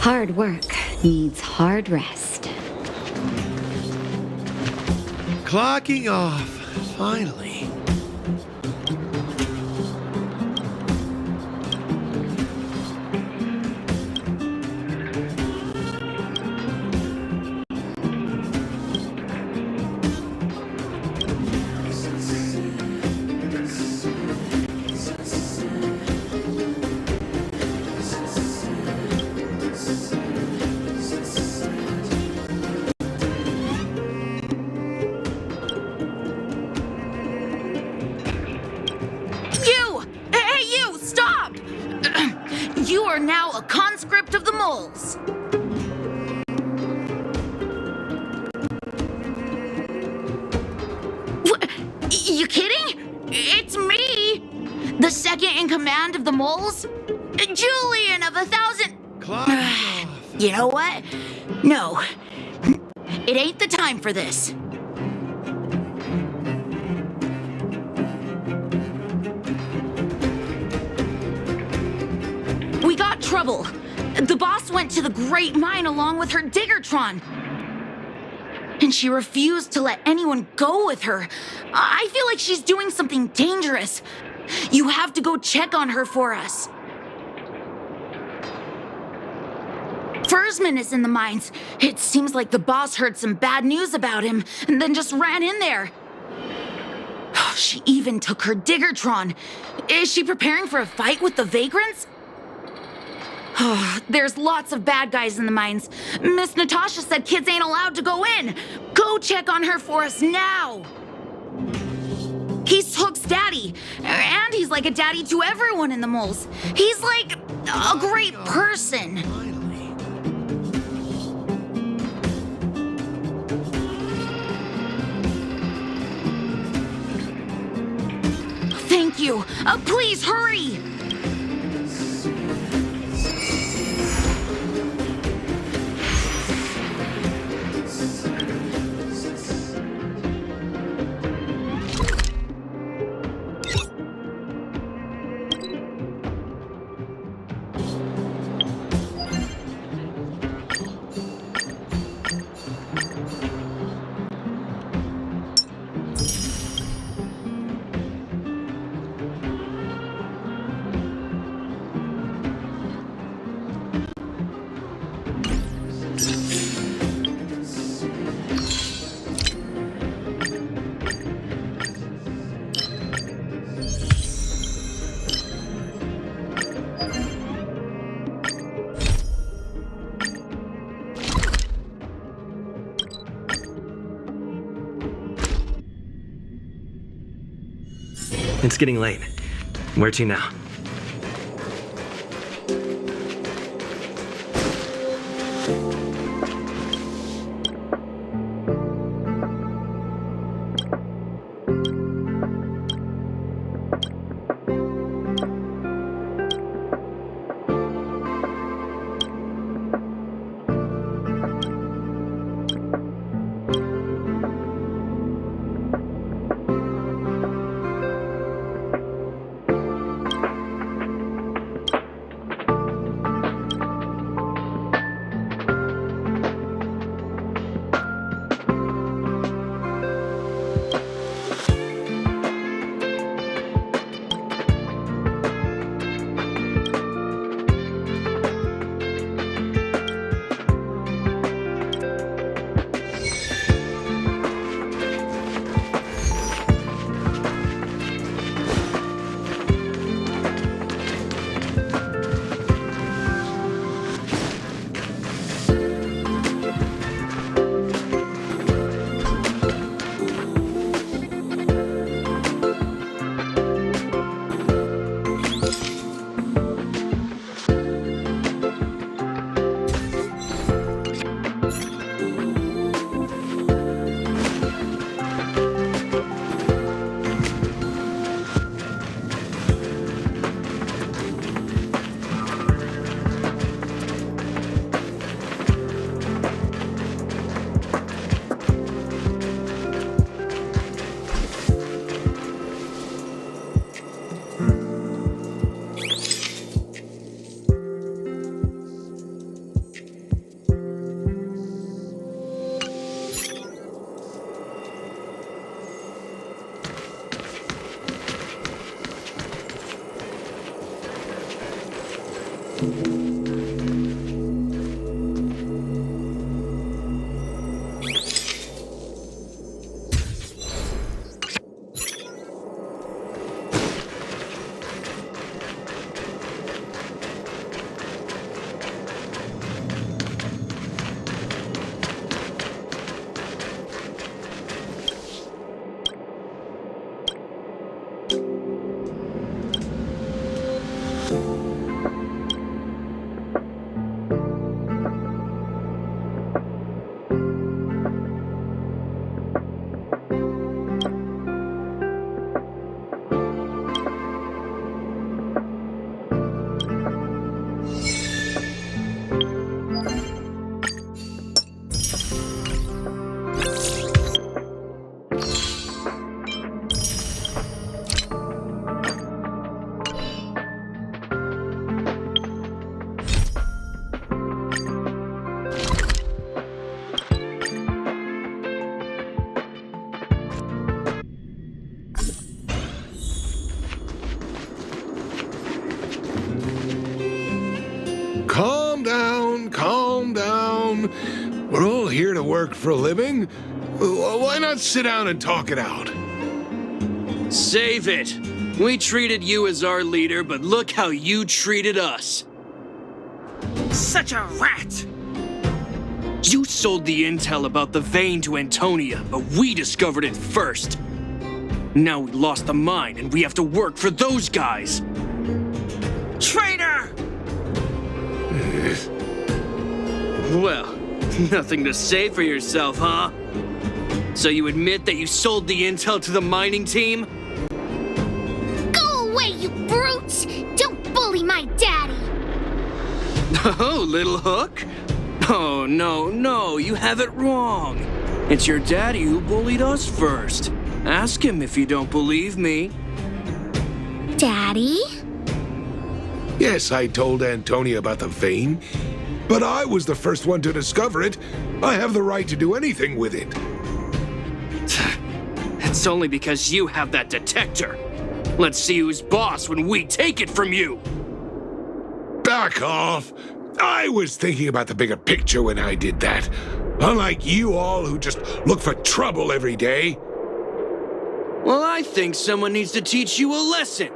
Hard work needs hard rest. Clocking off, finally. You are now a conscript of the moles. What? You kidding? It's me, the second in command of the moles, Julian of 1,000. You know what? No, it ain't the time for this. We got trouble. The boss went to the Great Mine along with her Diggertron. And she refused to let anyone go with her. I feel like she's doing something dangerous. You have to go check on her for us. Foreman is in the mines. It seems like the boss heard some bad news about him and then just ran in there. She even took her Diggertron. Is she preparing for a fight with the vagrants? There's lots of bad guys in the mines. Miss Natasha said kids ain't allowed to go in. Go check on her for us now. He's Hook's daddy, and he's like a daddy to everyone in the moles. He's like a great person. Thank you. Please hurry. It's getting late. Where to now? on. We're all here to work for a living. Why not sit down and talk it out? Save it. We treated you as our leader, but look how you treated us. Such a rat! You sold the intel about the vein to Antonia, but we discovered it first. Now we lost the mine, and we have to work for those guys. Traitor! Well, nothing to say for yourself, huh? So you admit that you sold the intel to the mining team? Go away, you brutes! Don't bully my daddy! Oh, little Hook? Oh, no, you have it wrong. It's your daddy who bullied us first. Ask him if you don't believe me. Daddy? Yes, I told Antonia about the vein, but I was the first one to discover it. I have the right to do anything with it. It's only because you have that detector. Let's see who's boss when we take it from you. Back off! I was thinking about the bigger picture when I did that. Unlike you all who just look for trouble every day. Well, I think someone needs to teach you a lesson.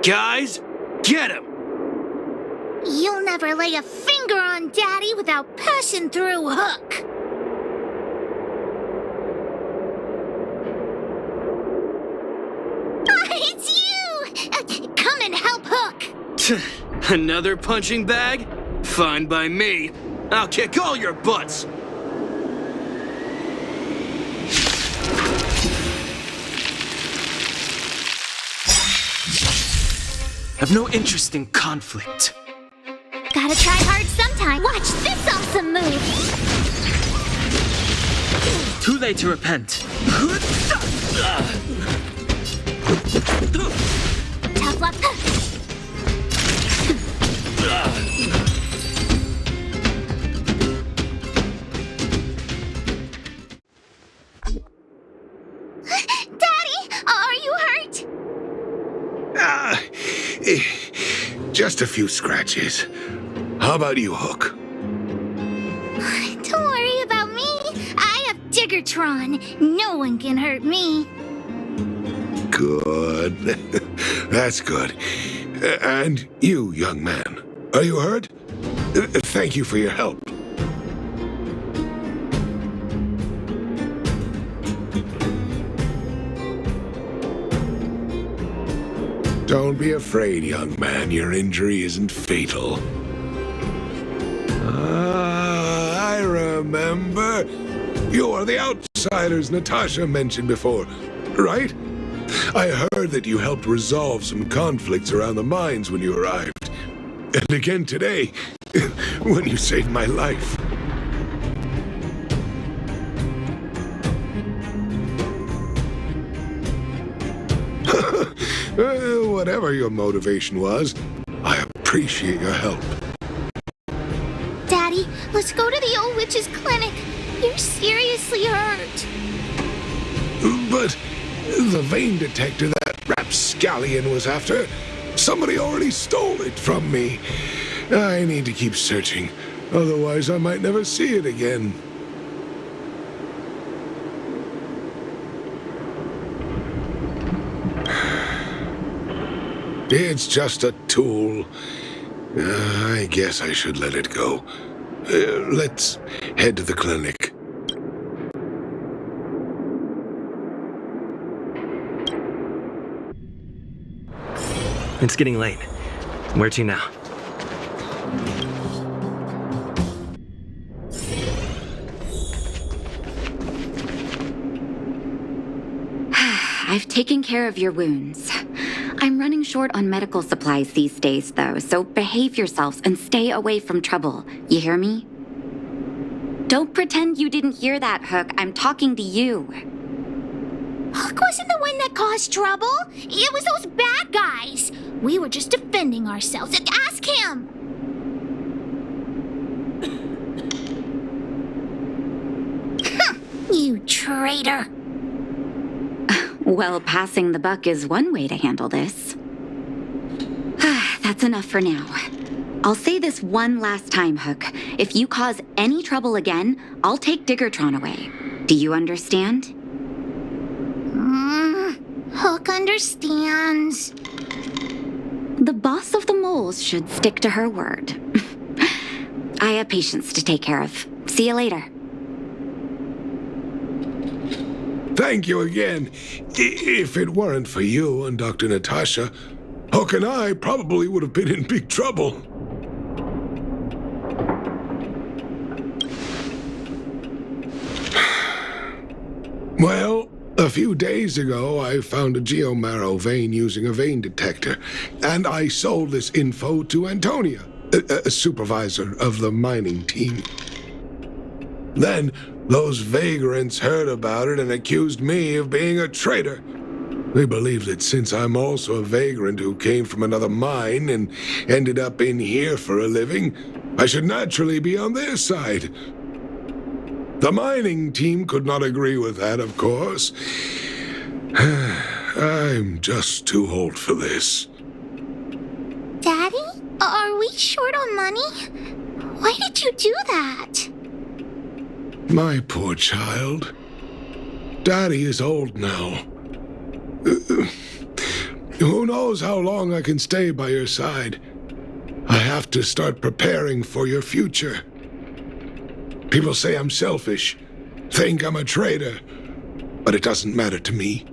Guys, get him! You'll never lay a finger on Daddy without passing through Hook. It's you! Come and help Hook! Another punching bag? Fine by me. I'll kick all your butts. Have no interest in conflict. Gotta try hard sometime. Watch this awesome move! Too late to repent. Tough luck. Daddy, are you hurt? Just a few scratches. How about you, Hook? Don't worry about me. I have Diggertron. No one can hurt me. Good. That's good. And you, young man, are you hurt? Thank you for your help. Don't be afraid, young man. Your injury isn't fatal. Ah, I remember. You are the outsiders Natasha mentioned before, right? I heard that you helped resolve some conflicts around the mines when you arrived. And again today, when you saved my life. Whatever your motivation was, I appreciate your help. Daddy, let's go to the old witch's clinic. You're seriously hurt. But the vein detector that rapscallion was after, somebody already stole it from me. I need to keep searching, otherwise I might never see it again. It's just a tool. I guess I should let it go. Let's head to the clinic. It's getting late. Where to now? I've taken care of your wounds. I'm running short on medical supplies these days, though, so behave yourselves and stay away from trouble. You hear me? Don't pretend you didn't hear that, Hook. I'm talking to you. Hook wasn't the one that caused trouble. It was those bad guys. We were just defending ourselves. Ask him. You traitor. Well, passing the buck is one way to handle this. That's enough for now. I'll say this one last time, Hook. If you cause any trouble again, I'll take Diggertron away. Do you understand? Hook understands. The boss of the moles should stick to her word. I have patients to take care of. See you later. Thank you again. If it weren't for you and Dr. Natasha, Hook and I probably would have been in big trouble. Well, a few days ago, I found a geomarrow vein using a vein detector, and I sold this info to Antonia, a supervisor of the mining team. Then, those vagrants heard about it and accused me of being a traitor. They believe that since I'm also a vagrant who came from another mine and ended up in here for a living, I should naturally be on their side. The mining team could not agree with that, of course. I'm just too old for this. Daddy? Are we short on money? Why did you do that? My poor child. Daddy is old now. Who knows how long I can stay by your side? I have to start preparing for your future. People say I'm selfish, think I'm a traitor, but it doesn't matter to me.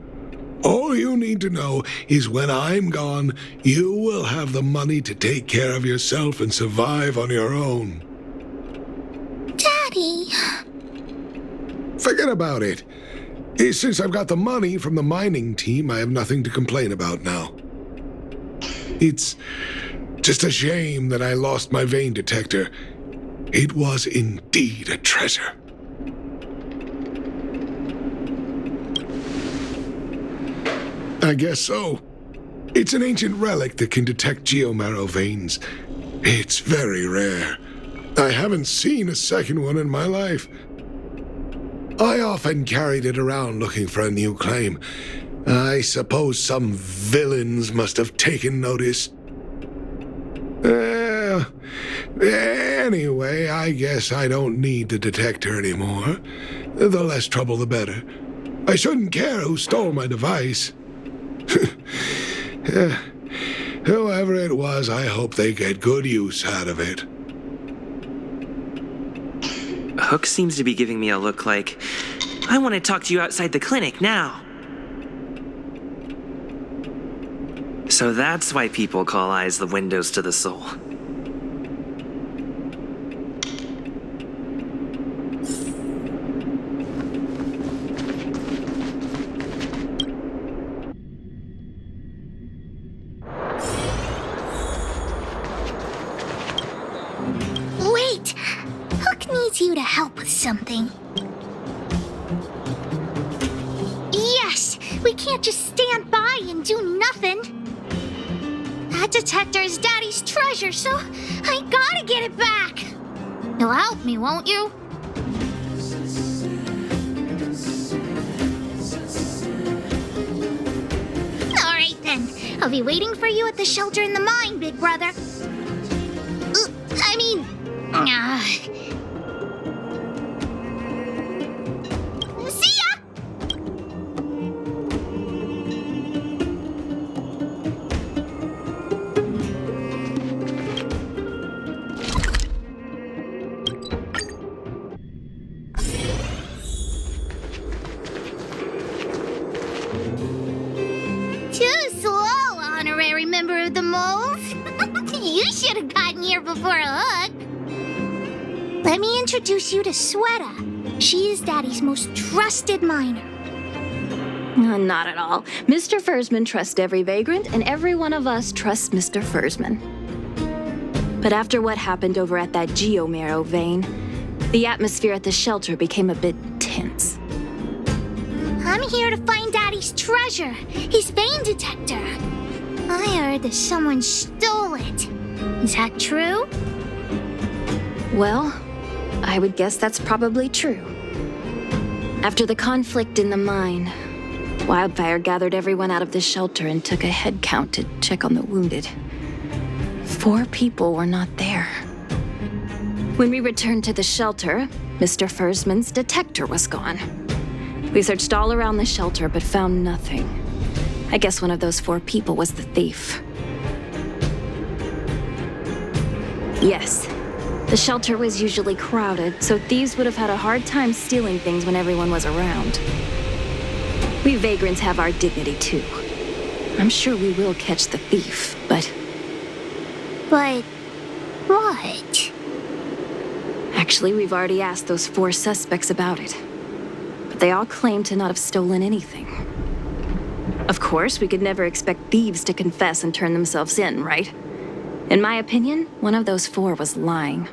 All you need to know is when I'm gone, you will have the money to take care of yourself and survive on your own. Daddy. Forget about it. Since I've got the money from the mining team, I have nothing to complain about now. It's just a shame that I lost my vein detector. It was indeed a treasure. I guess so. It's an ancient relic that can detect geomarrow veins. It's very rare. I haven't seen a second one in my life. I often carried it around looking for a new claim. I suppose some villains must have taken notice. Anyway, I guess I don't need the detector anymore. The less trouble, the better. I shouldn't care who stole my device. Whoever it was, I hope they get good use out of it. Hook seems to be giving me a look like, I want to talk to you outside the clinic now. So that's why people call eyes the windows to the soul. Wait! Hook needs you to help with something. Yes! We can't just stand by and do nothing. That detector is Daddy's treasure, so I gotta get it back. You'll help me, won't you? All right then. I'll be waiting for you at the shelter in the mine, big brother. See ya! Too slow, honorary member of the moles. You should have gotten here before Hook. Let me introduce you to Sweta. She is Daddy's most trusted miner. Not at all. Mr. Fursman trusts every vagrant, and every one of us trusts Mr. Fursman. But after what happened over at that geomarrow vein, the atmosphere at the shelter became a bit tense. I'm here to find Daddy's treasure, his vein detector. I heard that someone stole it. Is that true? Well, I would guess that's probably true. After the conflict in the mine, Wildfire gathered everyone out of the shelter and took a head count to check on the wounded. 4 people were not there. When we returned to the shelter, Mr. Fursman's detector was gone. We searched all around the shelter but found nothing. I guess one of those 4 people was the thief. Yes, the shelter was usually crowded, so thieves would have had a hard time stealing things when everyone was around. We vagrants have our dignity too. I'm sure we will catch the thief, but... But what? Actually, we've already asked those 4 suspects about it. But they all claim to not have stolen anything. Of course, we could never expect thieves to confess and turn themselves in, right? In my opinion, one of those 4 was lying.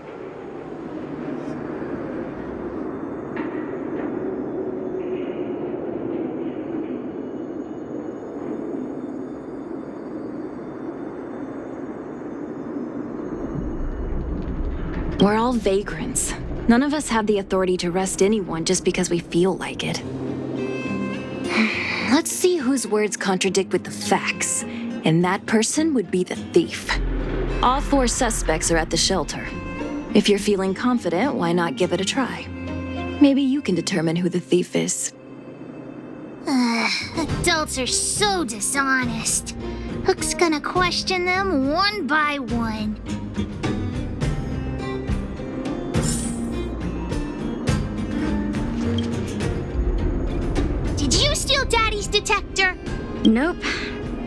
We're all vagrants. None of us have the authority to arrest anyone just because we feel like it. Let's see whose words contradict with the facts. And that person would be the thief. All 4 suspects are at the shelter. If you're feeling confident, why not give it a try? Maybe you can determine who the thief is. Adults are so dishonest. Hook's gonna question them one by one. Did you steal Daddy's detector? Nope.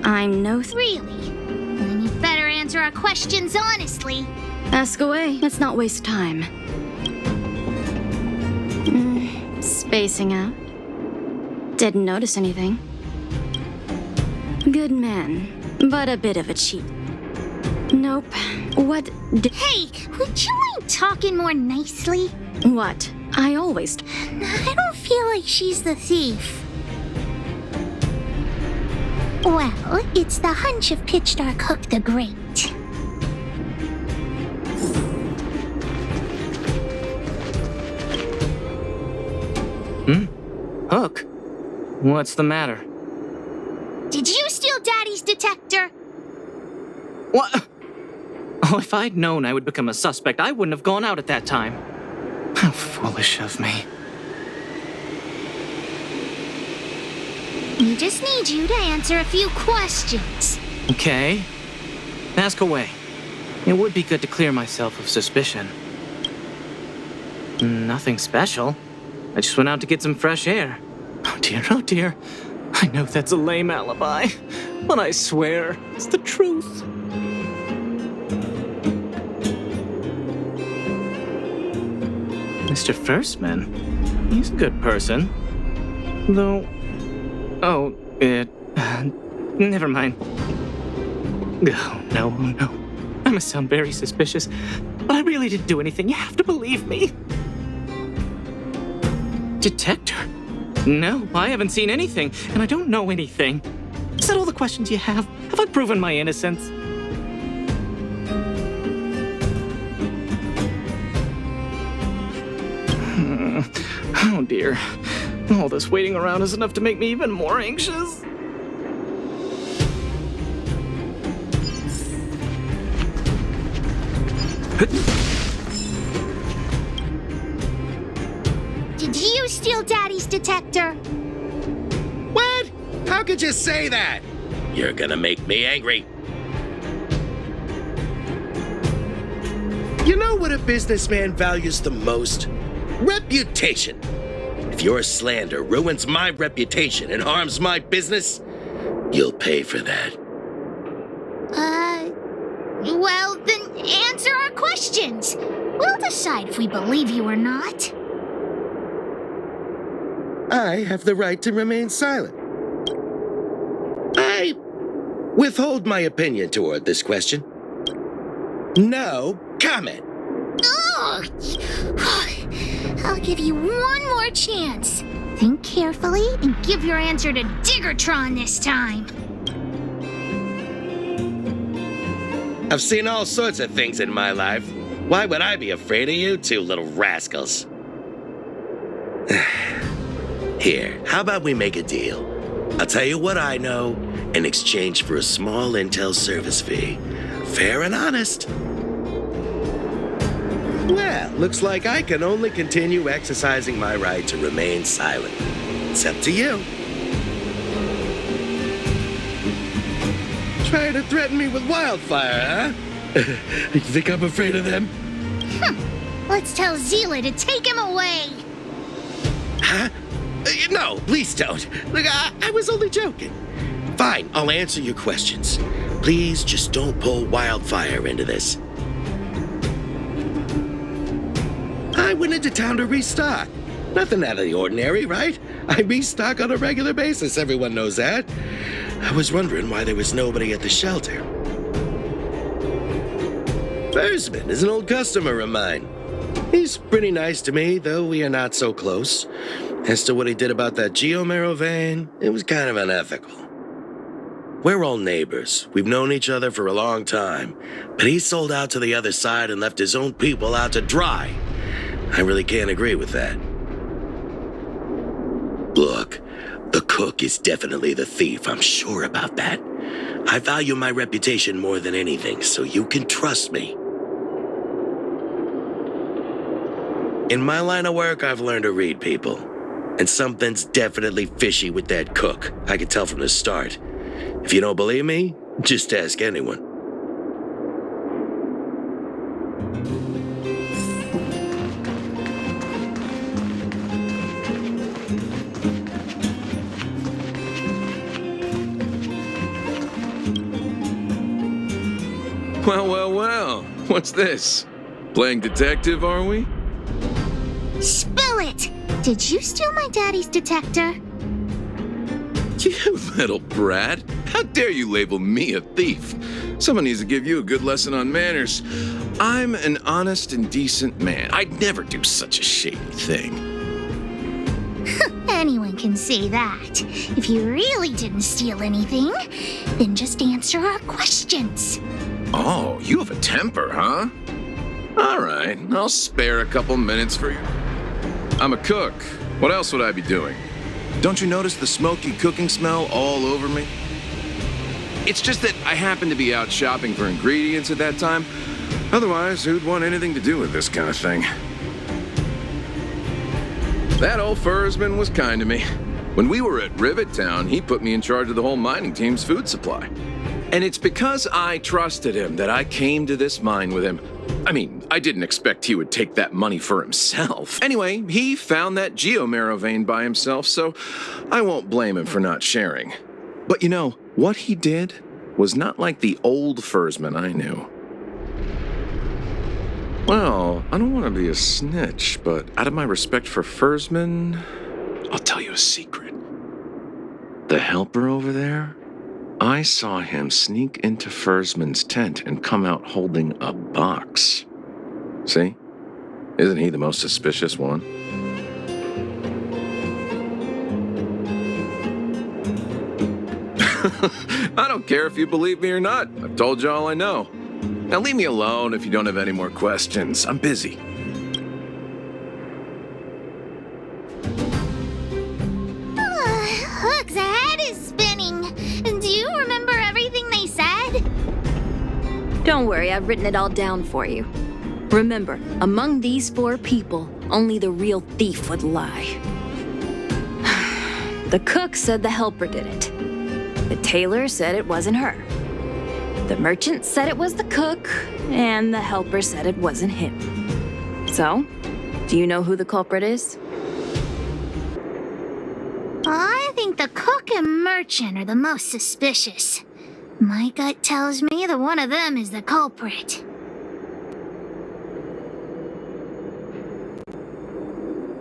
I'm no... Really? Then you better answer our questions honestly. Ask away. Let's not waste time. Spacing out. Didn't notice anything. Good man, but a bit of a cheat. Nope. What did... Hey, would you mind talking more nicely? What? I always... I don't feel like she's the thief. Well, it's the hunch of Pitch Dark Hook the Great. Hook? What's the matter? Did you steal Daddy's detector? What? Oh, if I'd known I would become a suspect, I wouldn't have gone out at that time. How foolish of me. We just need you to answer a few questions. Okay. Ask away. It would be good to clear myself of suspicion. Nothing special. I just went out to get some fresh air. Oh dear, oh dear. I know that's a lame alibi, but I swear it's the truth. Mr. Fursman, he's a good person. Though... Oh, never mind. Oh, no. I must sound very suspicious, but I really didn't do anything. You have to believe me. Detector? No, I haven't seen anything, and I don't know anything. Is that all the questions you have? Have I proven my innocence? Oh dear. All this waiting around is enough to make me even more anxious. Did you steal Daddy's detector? What? How could you say that? You're gonna make me angry. You know what a businessman values the most? Reputation. If your slander ruins my reputation and harms my business, you'll pay for that. Well, then answer our questions. We'll decide if we believe you or not. I have the right to remain silent. I withhold my opinion toward this question. No comment. Ugh. I'll give you one more chance. Think carefully and give your answer to Diggertron this time. I've seen all sorts of things in my life. Why would I be afraid of you two little rascals? Here, how about we make a deal? I'll tell you what I know in exchange for a small intel service fee. Fair and honest. Well, looks like I can only continue exercising my right to remain silent. It's up to you. Trying to threaten me with wildfire, huh? You think I'm afraid of them? Let's tell Zila to take him away. Huh? No, please don't. Look, I was only joking. Fine, I'll answer your questions. Please just don't pull wildfire into this. I went into town to restock. Nothing out of the ordinary, right? I restock on a regular basis, everyone knows that. I was wondering why there was nobody at the shelter. Foreman is an old customer of mine. He's pretty nice to me, though we are not so close. As to what he did about that geomarrow vein, it was kind of unethical. We're all neighbors. We've known each other for a long time. But he sold out to the other side and left his own people out to dry. I really can't agree with that. Look, the cook is definitely the thief. I'm sure about that. I value my reputation more than anything, so you can trust me. In my line of work, I've learned to read people. And something's definitely fishy with that cook. I could tell from the start. If you don't believe me, just ask anyone. Well. What's this? Playing detective, are we? Spill it! Did you steal my daddy's detector? You little brat. How dare you label me a thief? Someone needs to give you a good lesson on manners. I'm an honest and decent man. I'd never do such a shady thing. Anyone can say that. If you really didn't steal anything, then just answer our questions. Oh, you have a temper, huh? All right, I'll spare a couple minutes for you. I'm a cook. What else would I be doing? Don't you notice the smoky cooking smell all over me? It's just that I happened to be out shopping for ingredients at that time. Otherwise, who'd want anything to do with this kind of thing? That old Foreman was kind to me. When we were at Rivet Town, he put me in charge of the whole mining team's food supply. And it's because I trusted him that I came to this mine with him. I mean, I didn't expect he would take that money for himself. Anyway, he found that geomarrow vein by himself, so I won't blame him for not sharing. But you know, what he did was not like the old Foreman I knew. Well, I don't want to be a snitch, but out of my respect for Foreman, I'll tell you a secret. The helper over there, I saw him sneak into Foreman's tent and come out holding a box. See? Isn't he the most suspicious one? I don't care if you believe me or not. I've told you all I know. Now leave me alone if you don't have any more questions. I'm busy. Hook's head is spinning. Do you remember everything they said? Don't worry, I've written it all down for you. Remember, among these 4 people, only the real thief would lie. The cook said the helper did it. The tailor said it wasn't her. The merchant said it was the cook, and the helper said it wasn't him. So, do you know who the culprit is? I think the cook and merchant are the most suspicious. My gut tells me that one of them is the culprit.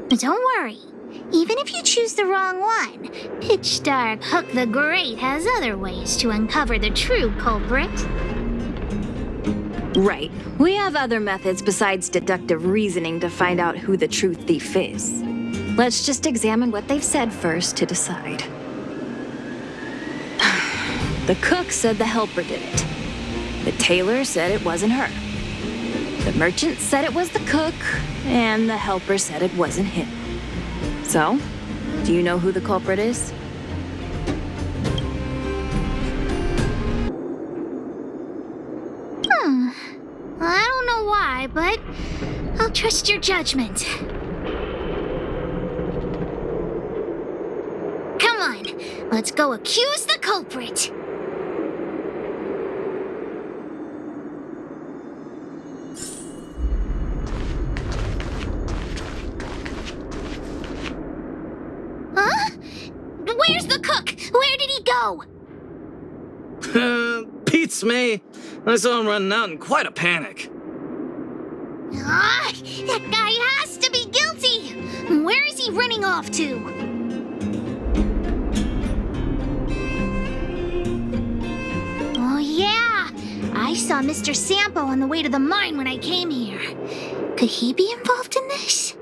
But don't worry. Even if you choose the wrong one, Pitch Dark Hook the Great has other ways to uncover the true culprit. Right. We have other methods besides deductive reasoning to find out who the true thief is. Let's just examine what they've said first to decide. The cook said the helper did it. The tailor said it wasn't her. The merchant said it was the cook, and the helper said it wasn't him. So, do you know who the culprit is? I don't know why, but I'll trust your judgment. Come on, let's go accuse the culprit. Huh? Where's the cook? Where did he go? Beats me. I saw him running out in quite a panic. Ah, that guy has to be guilty! Where is he running off to? Oh yeah, I saw Mr. Sampo on the way to the mine when I came here. Could he be involved in this?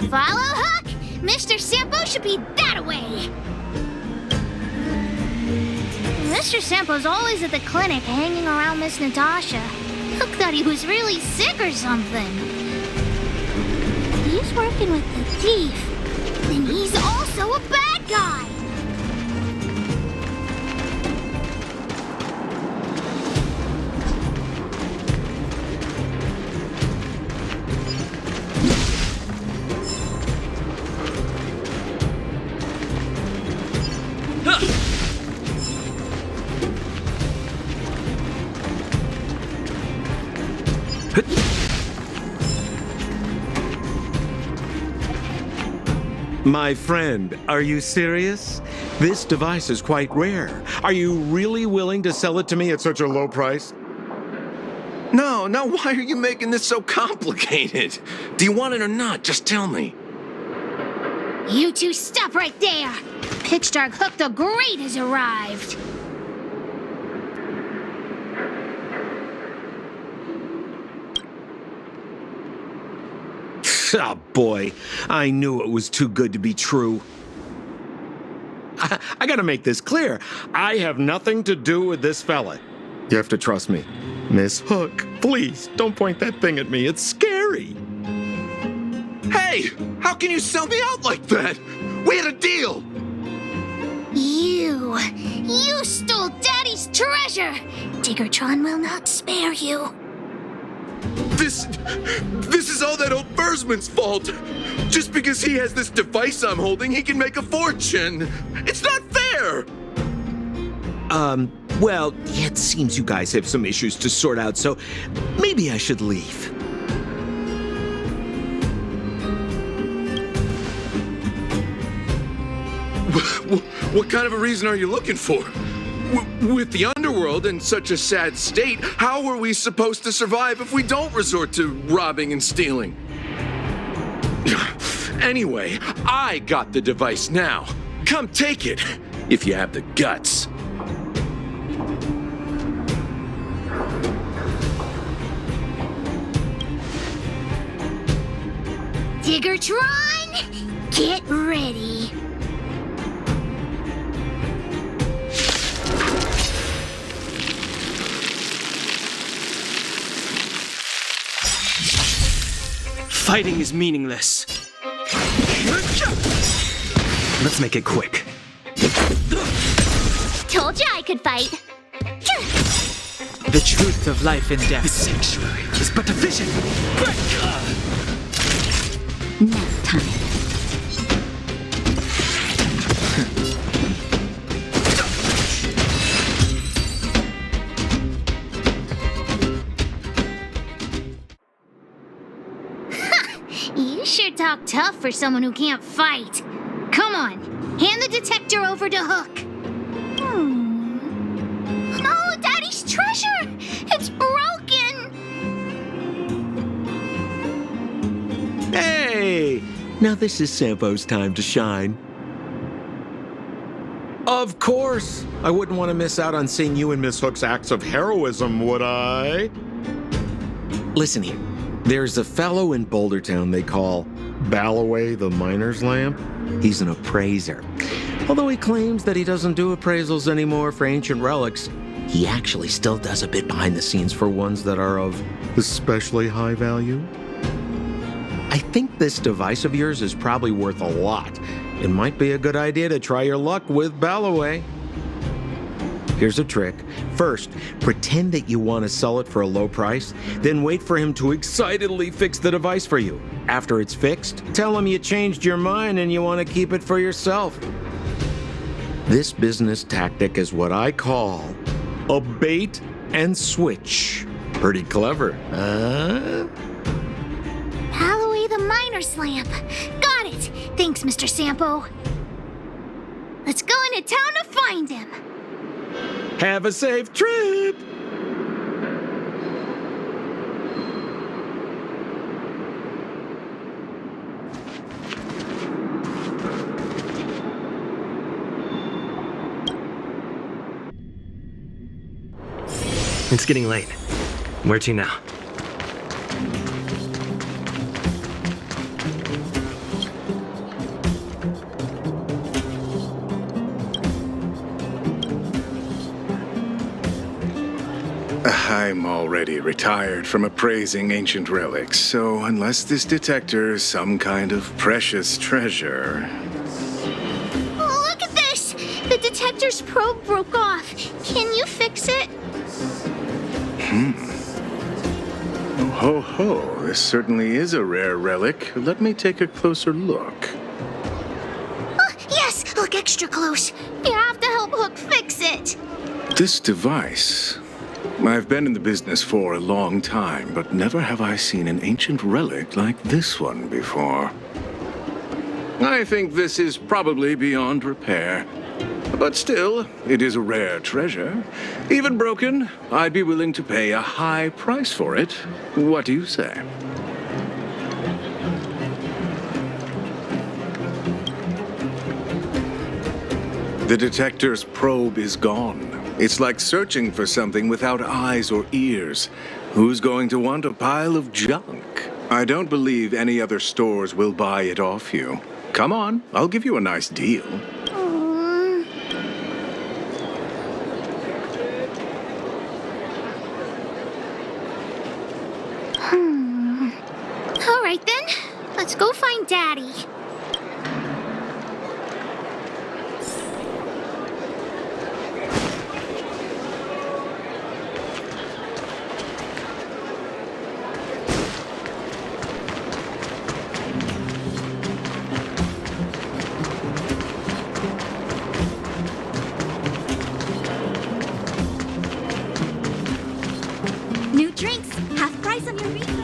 Follow Hook! Mr. Sampo should be that way! Mr. Sampo's always at the clinic hanging around Miss Natasha. Hook thought he was really sick or something. He's working with the thief. Then he's also a bad guy. My friend, are you serious? This device is quite rare. Are you really willing to sell it to me at such a low price? No, why are you making this so complicated? Do you want it or not? Just tell me. You two stop right there! Pitch Dark Hook the Great has arrived! Oh boy, I knew it was too good to be true. I gotta make this clear. I have nothing to do with this fella. You have to trust me. Miss Hook, please, don't point that thing at me. It's scary. Hey, how can you sell me out like that? We had a deal. You stole Daddy's treasure! Diggertron will not spare you. This is all that old Bursman's fault. Just because he has this device I'm holding, he can make a fortune. It's not fair. Well, it seems you guys have some issues to sort out, so maybe I should leave. What kind of a reason are you looking for? With the underworld in such a sad state, how are we supposed to survive if we don't resort to robbing and stealing? Anyway, I got the device now. Come take it, if you have the guts. Diggertron, get ready. Fighting is meaningless. Let's make it quick. Told you I could fight. The truth of life and death. The sanctuary is but a vision. Nap time. You sure talk tough for someone who can't fight. Come on, hand the detector over to Hook. No, Daddy's treasure! It's broken! Hey! Now this is Sampo's time to shine. Of course! I wouldn't want to miss out on seeing you and Miss Hook's acts of heroism, would I? Listen here. There's a fellow in Bouldertown they call Balloway the Miner's Lamp. He's an appraiser. Although he claims that he doesn't do appraisals anymore for ancient relics, he actually still does a bit behind the scenes for ones that are of especially high value. I think this device of yours is probably worth a lot. It might be a good idea to try your luck with Balloway. Here's a trick. First, pretend that you want to sell it for a low price, then wait for him to excitedly fix the device for you. After it's fixed, tell him you changed your mind and you want to keep it for yourself. This business tactic is what I call a bait and switch. Pretty clever, huh? Pal away the miner's lamp. Got it. Thanks, Mr. Sampo. Let's go into town to find him. Have a safe trip! It's getting late. Where to now? I'm already retired from appraising ancient relics, so unless this detector is some kind of precious treasure... Oh, look at this! The detector's probe broke off. Can you fix it? Oh, ho, ho. This certainly is a rare relic. Let me take a closer look. Oh, yes! Look extra close. You have to help Hook fix it. This device... I've been in the business for a long time, but never have I seen an ancient relic like this one before. I think this is probably beyond repair. But still, it is a rare treasure. Even broken, I'd be willing to pay a high price for it. What do you say? The detector's probe is gone. It's like searching for something without eyes or ears. Who's going to want a pile of junk? I don't believe any other stores will buy it off you. Come on, I'll give you a nice deal. All right then, let's go find Daddy. New drinks, half price on your refill.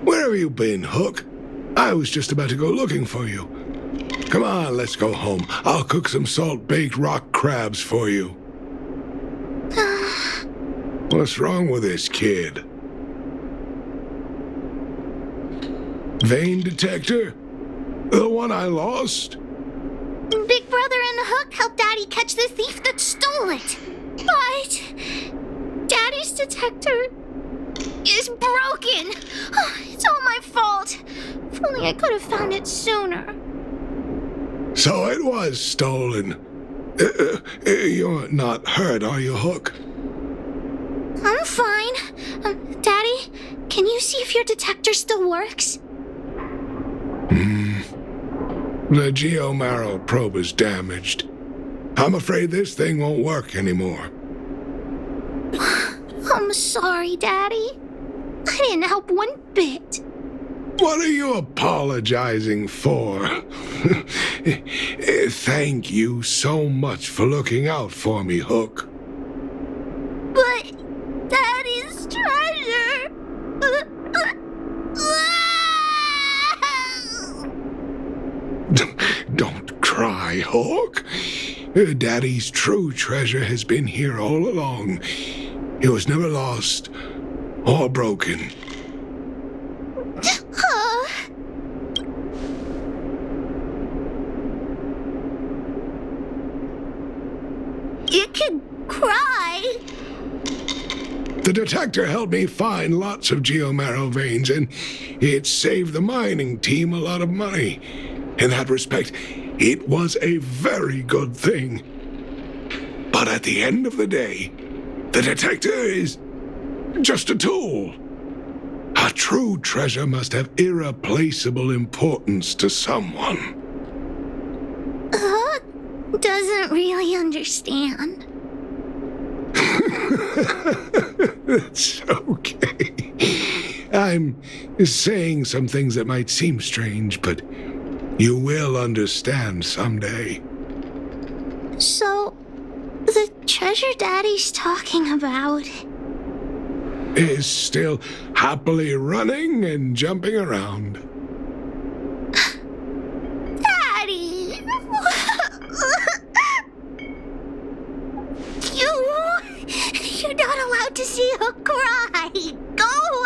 Where have you been, Hook? I was just about to go looking for you. Come on, let's go home. I'll cook some salt-baked rock crabs for you. What's wrong with this kid? Vein detector? The one I lost? Big Brother and Hook helped Daddy catch the thief that stole it. But Daddy's detector is broken. It's all my fault. If only I could have found it sooner. So it was stolen. You're not hurt, are you, Hook? I'm fine. Daddy, can you see if your detector still works? The geomarrow probe is damaged. I'm afraid this thing won't work anymore. I'm sorry, Daddy. I didn't help one bit. What are you apologizing for? Thank you so much for looking out for me, Hook. But Daddy's treasure. Don't cry, Hook. Daddy's true treasure has been here all along. It was never lost or broken. You could cry. The detector helped me find lots of geomarrow veins, and it saved the mining team a lot of money. In that respect, it was a very good thing. But at the end of the day, the detector is just a tool. true treasure must have irreplaceable importance to someone. Hook doesn't really understand. It's okay. I'm saying some things that might seem strange, but you will understand someday. So, the treasure Daddy's talking about Is still happily running and jumping around. Daddy! You're not allowed to see her cry. Go